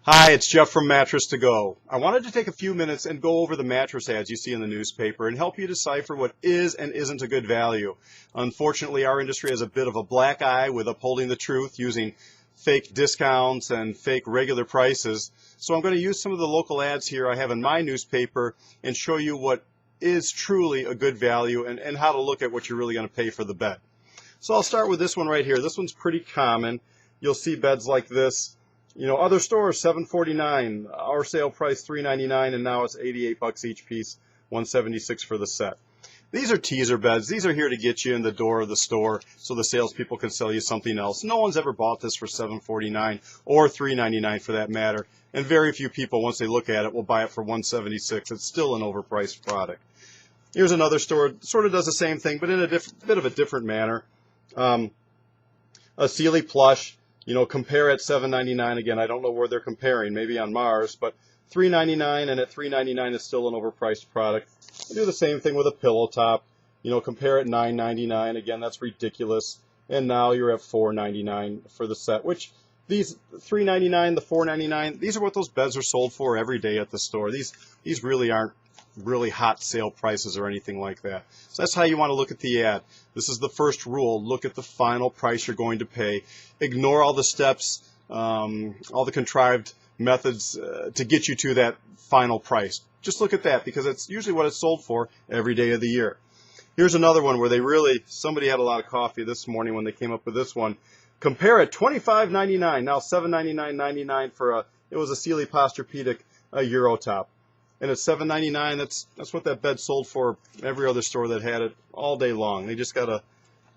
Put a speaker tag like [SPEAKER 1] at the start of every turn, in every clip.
[SPEAKER 1] Hi, it's Jeff from Mattress to Go. I wanted to take a few minutes and go over the mattress ads you see in the newspaper and help you decipher what is and isn't a good value. Unfortunately, our industry has a bit of a black eye with upholding the truth using fake discounts and fake regular prices. So I'm going to use some of the local ads here I have in my newspaper and show you what is truly a good value and how to look at what you're really going to pay for the bed. So I'll start with this one right here. This one's pretty common. You'll see beds like this. You know, other stores $749, our sale price $399, and now it's $88 each piece, $176 for the set. These are teaser beds. These are here to get you in the door of the store so the salespeople can sell you something else. No one's ever bought this for $749 or $399 for that matter, and very few people, once they look at it, will buy it for $176. It's still an overpriced product. Here's another store, sort of does the same thing, but in a bit of a different manner. A Sealy plush. You know, compare at $7.99. Again, I don't know where they're comparing, maybe on Mars, but $3.99, and at $3.99 is still an overpriced product. I do the same thing with a pillow top. You know, compare at $9.99. Again, that's ridiculous. And now you're at $4.99 for the set, which these $3.99, the $4.99, these are what those beds are sold for every day at the store. These really aren't really hot sale prices or anything like that. So that's how you want to look at the ad. This is the first rule. Look at the final price you're going to pay. Ignore all the steps, all the contrived methods to get you to that final price. Just look at that because it's usually what it's sold for every day of the year. Here's another one where somebody had a lot of coffee this morning when they came up with this one. Compare at $25.99, now $7.99.99 for it was a Sealy Posturepedic Euro top. And at $7.99, that's what that bed sold for every other store that had it all day long. They just got a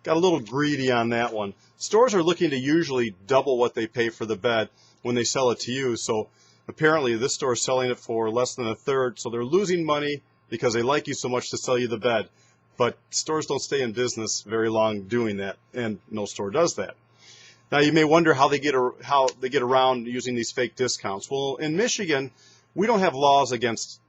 [SPEAKER 1] little greedy on that one. Stores are looking to usually double what they pay for the bed when they sell it to you. So apparently this store is selling it for less than a third. So they're losing money because they like you so much to sell you the bed. But stores don't stay in business very long doing that, and no store does that. Now you may wonder how they get around using these fake discounts. Well, in Michigan, we don't have laws against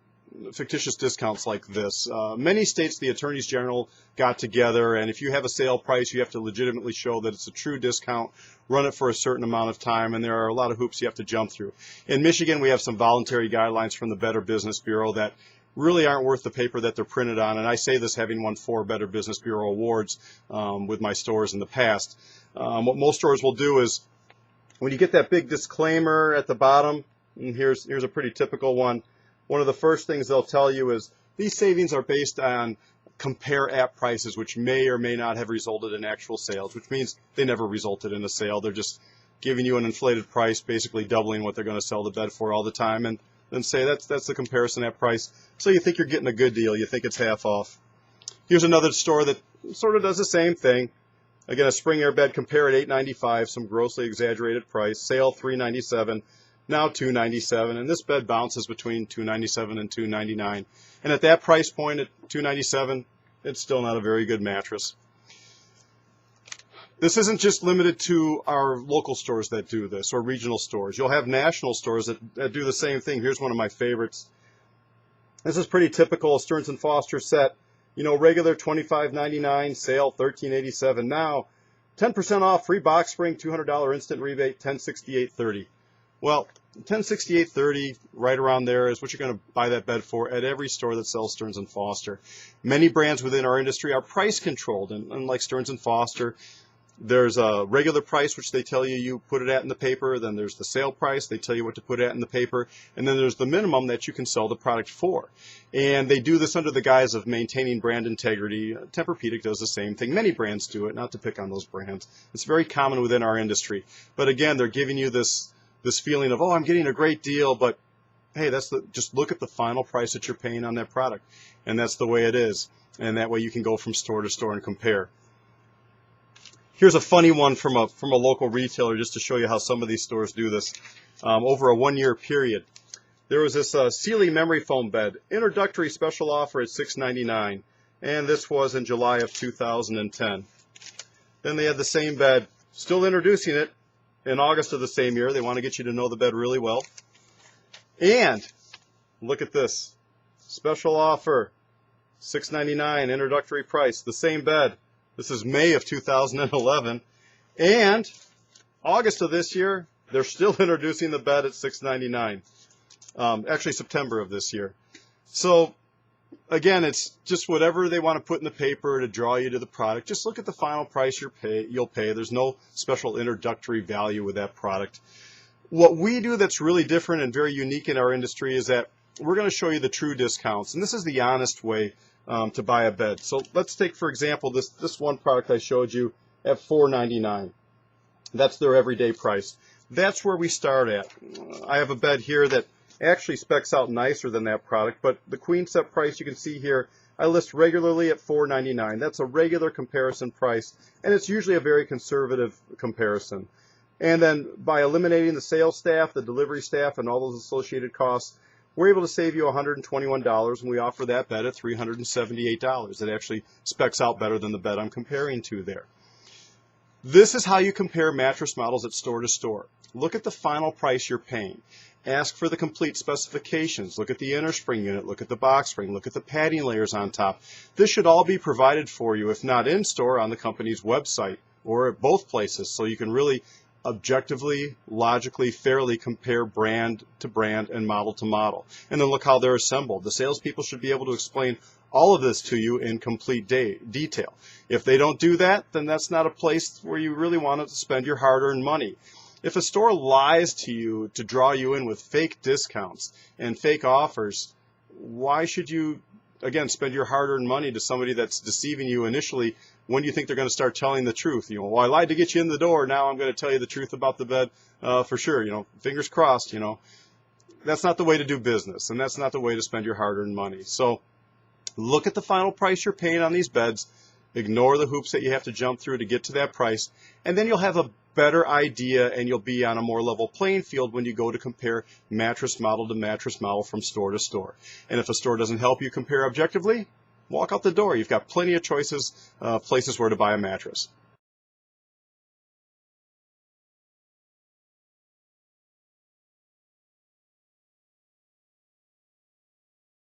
[SPEAKER 1] fictitious discounts like this. Many states, the attorneys general got together, and if you have a sale price, you have to legitimately show that it's a true discount, run it for a certain amount of time, and there are a lot of hoops you have to jump through. In Michigan, we have some voluntary guidelines from the Better Business Bureau that really aren't worth the paper that they're printed on, and I say this having won 4 Better Business Bureau awards with my stores in the past. What most stores will do is, when you get that big disclaimer at the bottom, and here's a pretty typical one. One of the first things they'll tell you is these savings are based on compare app prices, which may or may not have resulted in actual sales, which means they never resulted in a sale. They're just giving you an inflated price, basically doubling what they're going to sell the bed for all the time, and then say that's the comparison app price. So you think you're getting a good deal. You think it's half off. Here's another store that sort of does the same thing. Again, a spring air bed, compare at $8.95, some grossly exaggerated price. Sale $3.97. Now $297, and this bed bounces between $297 and $299. And at that price point, at $297, it's still not a very good mattress. This isn't just limited to our local stores that do this, or regional stores. You'll have national stores that do the same thing. Here's one of my favorites. This is pretty typical Stearns & Foster set. You know, regular $25.99, sale $13.87. Now, 10% off, free box spring, $200 instant rebate, $1068.30. Well, $1068.30, right around there, is what you're going to buy that bed for at every store that sells Stearns & Foster. Many brands within our industry are price controlled, and unlike Stearns & Foster, there's a regular price, which they tell you put it at in the paper. Then there's the sale price. They tell you what to put at in the paper. And then there's the minimum that you can sell the product for. And they do this under the guise of maintaining brand integrity. Tempur-Pedic does the same thing. Many brands do it, not to pick on those brands. It's very common within our industry. But again, they're giving you this feeling of, oh, I'm getting a great deal, but hey, just look at the final price that you're paying on that product. And that's the way it is. And that way you can go from store to store and compare. Here's a funny one from a local retailer just to show you how some of these stores do this. Over a 1-year period, there was this Sealy memory foam bed, introductory special offer at $6.99, and this was in July of 2010. Then they had the same bed, still introducing it in August of the same year. They want to get you to know the bed really well. And look at this, special offer, $6.99, introductory price, the same bed. This is May of 2011. And August of this year, they're still introducing the bed at $699. Actually September of this year. So again, it's just whatever they want to put in the paper to draw you to the product. Just look at the final price you'll pay. There's no special introductory value with that product. What we do that's really different and very unique in our industry is that we're going to show you the true discounts, and this is the honest way to buy a bed. So let's take, for example, this one product I showed you at $499. That's their everyday price. That's where we start at. I have a bed here that actually specs out nicer than that product, but the queen set price you can see here, I list regularly at $499. That's a regular comparison price, and it's usually a very conservative comparison. And then by eliminating the sales staff, the delivery staff, and all those associated costs, we're able to save you $121, and we offer that bed at $378. It actually specs out better than the bed I'm comparing to there. This is how you compare mattress models at store to store. Look at the final price you're paying. Ask for the complete specifications. Look at the inner spring unit. Look at the box spring. Look at the padding layers on top. This should all be provided for you, if not in store, on the company's website or at both places, so you can really objectively, logically, fairly compare brand to brand and model to model. And then look how they're assembled. The salespeople should be able to explain all of this to you in complete detail. If they don't do that, then that's not a place where you really want to spend your hard-earned money. If a store lies to you to draw you in with fake discounts and fake offers, why should you, again, spend your hard-earned money to somebody that's deceiving you initially? When do you think they're going to start telling the truth? You know, well, I lied to get you in the door. Now I'm going to tell you the truth about the bed for sure. You know, fingers crossed. You know, that's not the way to do business, and that's not the way to spend your hard-earned money. So look at the final price you're paying on these beds. Ignore the hoops that you have to jump through to get to that price, and then you'll have a better idea, and you'll be on a more level playing field when you go to compare mattress model to mattress model from store to store. And if a store doesn't help you compare objectively, walk out the door. You've got plenty of choices, places where to buy a mattress.